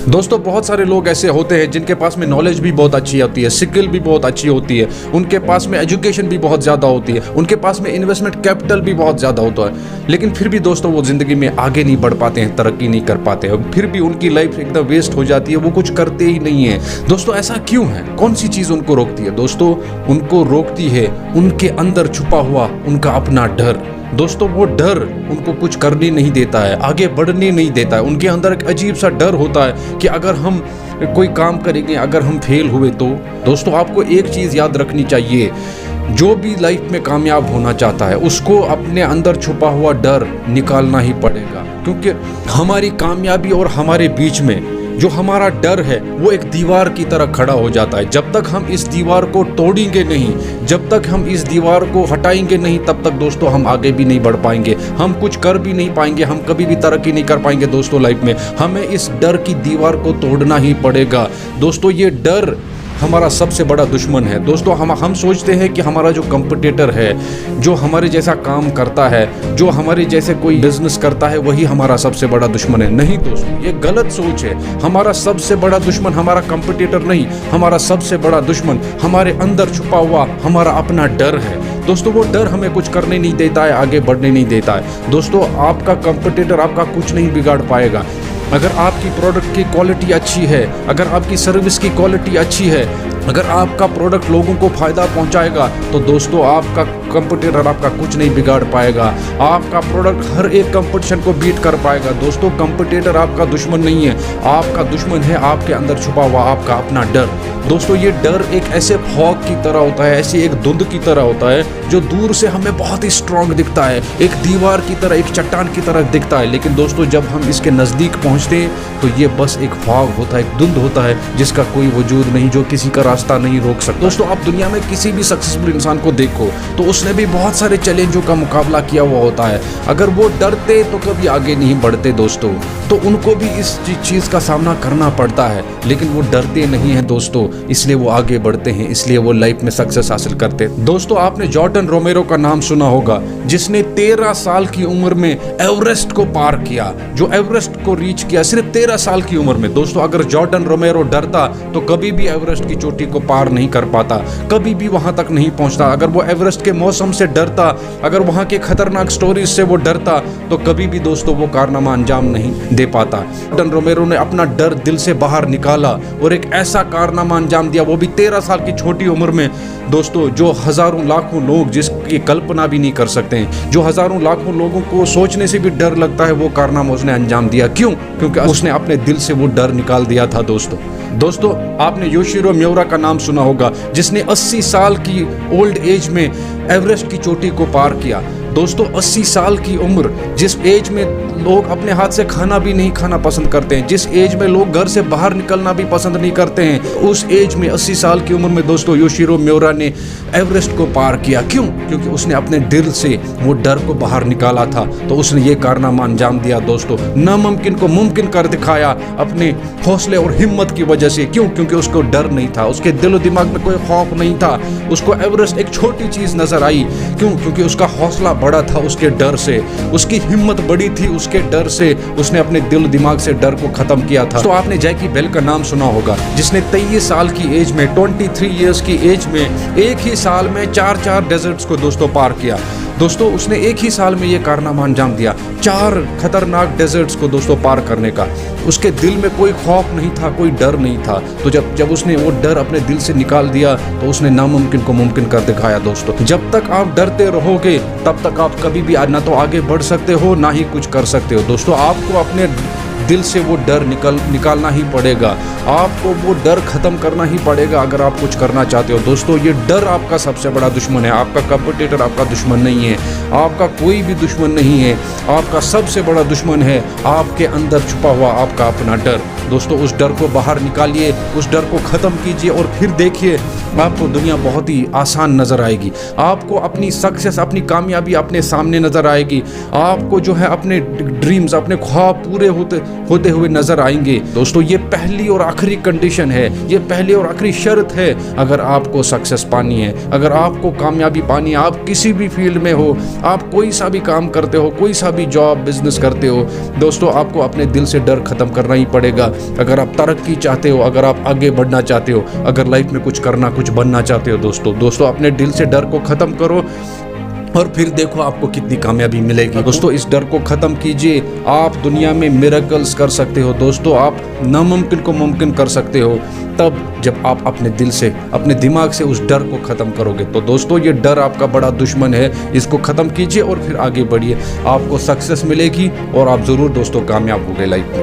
दोस्तों बहुत सारे लोग ऐसे होते हैं जिनके पास में नॉलेज भी बहुत अच्छी होती है, स्किल भी बहुत अच्छी होती है, उनके पास में एजुकेशन भी बहुत ज़्यादा होती है, उनके पास में इन्वेस्टमेंट कैपिटल भी बहुत ज़्यादा होता है, लेकिन फिर भी दोस्तों वो ज़िंदगी में आगे नहीं बढ़ पाते हैं, तरक्की नहीं कर पाते हैं, फिर भी उनकी लाइफ एकदम वेस्ट हो जाती है, वो कुछ करते ही नहीं है। दोस्तों ऐसा क्यों है? कौन सी चीज़ उनको रोकती है? दोस्तों उनको रोकती है उनके अंदर छुपा हुआ उनका अपना डर। दोस्तों वो डर उनको कुछ करने नहीं देता है, आगे बढ़ने नहीं देता है। उनके अंदर एक अजीब सा डर होता है कि अगर हम कोई काम करेंगे, अगर हम फेल हुए तो। दोस्तों आपको एक चीज़ याद रखनी चाहिए, जो भी लाइफ में कामयाब होना चाहता है उसको अपने अंदर छुपा हुआ डर निकालना ही पड़ेगा, क्योंकि हमारी कामयाबी और हमारे बीच में जो हमारा डर है वो एक दीवार की तरह खड़ा हो जाता है। जब तक हम इस दीवार को तोड़ेंगे नहीं, जब तक हम इस दीवार को हटाएंगे नहीं, तब तक दोस्तों हम आगे भी नहीं बढ़ पाएंगे, हम कुछ कर भी नहीं पाएंगे, हम कभी भी तरक्की नहीं कर पाएंगे। दोस्तों लाइफ में हमें इस डर की दीवार को तोड़ना ही पड़ेगा। दोस्तों ये डर हमारा सबसे बड़ा दुश्मन है। दोस्तों हम सोचते हैं कि हमारा जो कंपटीटर है, जो हमारे जैसा काम करता है, जो हमारे जैसे कोई बिजनेस करता है, वही हमारा सबसे बड़ा दुश्मन है। नहीं दोस्तों, ये गलत सोच है। हमारा सबसे बड़ा दुश्मन हमारा कंपटीटर नहीं, हमारा सबसे बड़ा दुश्मन हमारे अंदर छुपा हुआ हमारा अपना डर है। दोस्तों वो डर हमें कुछ करने नहीं देता है, आगे बढ़ने नहीं देता है। दोस्तों आपका कंपटीटर आपका कुछ नहीं बिगाड़ पाएगा। अगर आपकी प्रोडक्ट की क्वालिटी अच्छी है, अगर आपकी सर्विस की क्वालिटी अच्छी है, अगर आपका प्रोडक्ट लोगों को फ़ायदा पहुंचाएगा, तो दोस्तों आपका कंपटीटर आपका कुछ नहीं बिगाड़ पाएगा। आपका प्रोडक्ट हर एक कंपटीशन को बीट कर पाएगा। दोस्तों कंपटीटर आपका दुश्मन नहीं है, आपका दुश्मन है आपके अंदर छुपा हुआ आपका अपना डर। दोस्तों ये डर एक ऐसे फॉग की तरह होता है, ऐसी एक धुंध की तरह होता है जो दूर से हमें बहुत ही स्ट्रांग दिखता है, एक दीवार की तरह, एक चट्टान की तरह दिखता है, लेकिन दोस्तों जब हम इसके नज़दीक पहुंचते हैं तो ये बस एक फॉग होता है, एक धुंध होता है जिसका कोई वजूद नहीं, जो किसी का रास्ता नहीं रोक सकता। दोस्तों आप दुनिया में किसी भी सक्सेसफुल इंसान को देखो तो उसने भी बहुत सारे चैलेंजों का मुकाबला किया हुआ होता है। अगर वो डरते तो कभी आगे नहीं बढ़ते दोस्तों, तो उनको भी इस चीज़ का सामना करना पड़ता है, लेकिन वो डरते नहीं हैं दोस्तों, इसलिए वो आगे बढ़ते हैं, इसलिए वो लाइफ में सक्सेस हासिल करते हैं। दोस्तों आपने जॉर्डन रोमेरो का नाम सुना होगा, जिसने 13 साल की उम्र में एवरेस्ट को पार किया, जो एवरेस्ट को रीच किया सिर्फ 13 साल की उम्र में। दोस्तों अगर जॉर्डन रोमेरो डरता तो कभी भी एवरेस्ट की चोटी को पार नहीं कर पाता, कभी भी वहां तक नहीं पहुंचता। अगर वो एवरेस्ट के मौसम से डरता, अगर वहां के खतरनाक स्टोरीज से वो डरता, तो कभी भी दोस्तों वो कारनामा अंजाम नहीं दे पाता। जॉर्डन रोमेरो ने अपना डर दिल से बाहर निकाला और एक ऐसा कारनामा अंजाम दिया, वो भी 13 साल की छोटी उम्र में दोस्तों, जो हजारों लाखों लोग जिसकी कल्पना भी नहीं कर सकते हैं, जो हजारों लाखों लोगों को सोचने से भी डर लगता है, वो कारनामा उसने अंजाम दिया। क्यों? क्योंकि उसने अपने दिल से वो डर निकाल दिया था। दोस्तों आपने योशिरो मियोरा का नाम सुना होगा, जिसने 80 साल की ओल्ड एज में एवरेस्ट की चोटी को पार किया। दोस्तों 80 साल की उम्र, जिस एज में लोग अपने हाथ से खाना भी नहीं खाना पसंद करते हैं, जिस एज में लोग घर से बाहर निकलना भी पसंद नहीं करते हैं, उस एज में 80 साल की उम्र में दोस्तों योशिरो मियोरा ने एवरेस्ट को पार किया। क्यों? क्योंकि उसने अपने दिल से वो डर को बाहर निकाला था, तो उसने ये कारनामा अंजाम दिया दोस्तों, नामुमकिन को मुमकिन कर दिखाया अपने हौसले और हिम्मत की वजह से। क्यों? क्योंकि उसको डर नहीं था, उसके दिलो दिमाग में कोई खौफ नहीं था, उसको एवरेस्ट एक छोटी चीज़ नजर आई। क्यों? क्योंकि उसका हौसला बड़ा था उसके डर से, उसकी हिम्मत बड़ी थी उसके डर से, उसने अपने दिल दिमाग से डर को खत्म किया था। तो आपने जैकी बेल का नाम सुना होगा, जिसने 23 साल की एज में, 23 ईयर्स की एज में, एक ही साल में 4 डेजर्ट्स को दोस्तों पार किया। दोस्तों उसने एक ही साल में ये कारनामा अंजाम दिया, 4 खतरनाक डेजर्ट्स को दोस्तों पार करने का। उसके दिल में कोई खौफ नहीं था, कोई डर नहीं था। तो जब उसने वो डर अपने दिल से निकाल दिया, तो उसने नामुमकिन को मुमकिन कर दिखाया। दोस्तों जब तक आप डरते रहोगे तब तक आप कभी भी ना तो आगे बढ़ सकते हो, ना ही कुछ कर सकते हो। दोस्तों आपको अपने दिल से वो डर निकालना ही पड़ेगा, आपको वो डर खत्म करना ही पड़ेगा अगर आप कुछ करना चाहते हो। दोस्तों ये डर आपका सबसे बड़ा दुश्मन है, आपका कंपटीटर आपका दुश्मन नहीं है, आपका कोई भी दुश्मन नहीं है, आपका सबसे बड़ा दुश्मन है आपके अंदर छुपा हुआ आपका अपना डर। दोस्तों उस डर को बाहर निकालिए, उस डर को ख़त्म कीजिए और फिर देखिए आपको दुनिया बहुत ही आसान नज़र आएगी, आपको अपनी सक्सेस, अपनी कामयाबी अपने सामने नज़र आएगी, आपको जो है अपने ड्रीम्स, अपने ख्वाब पूरे होते हुए नजर आएंगे। दोस्तों ये पहली और आखिरी कंडीशन है, ये पहली और आखिरी शर्त है अगर आपको सक्सेस पानी है, अगर आपको कामयाबी पानी है। आप किसी भी फील्ड में हो, आप कोई सा भी काम करते हो, कोई सा भी जॉब बिजनेस करते हो, दोस्तों आपको अपने दिल से डर खत्म करना ही पड़ेगा। अगर आप तरक्की चाहते हो, अगर आप आगे बढ़ना चाहते हो, अगर लाइफ में कुछ करना, कुछ बनना चाहते हो, दोस्तों अपने दिल से डर को खत्म करो और फिर देखो आपको कितनी कामयाबी मिलेगी। दोस्तों इस डर को खत्म कीजिए, आप दुनिया में मिरेकल्स कर सकते हो। दोस्तों आप नामुमकिन को मुमकिन कर सकते हो तब जब आप अपने दिल से, अपने दिमाग से उस डर को खत्म करोगे। तो दोस्तों ये डर आपका बड़ा दुश्मन है, इसको खत्म कीजिए और फिर आगे बढ़िए। आपको सक्सेस मिलेगी और आप जरूर दोस्तों कामयाब होंगे लाइफ में।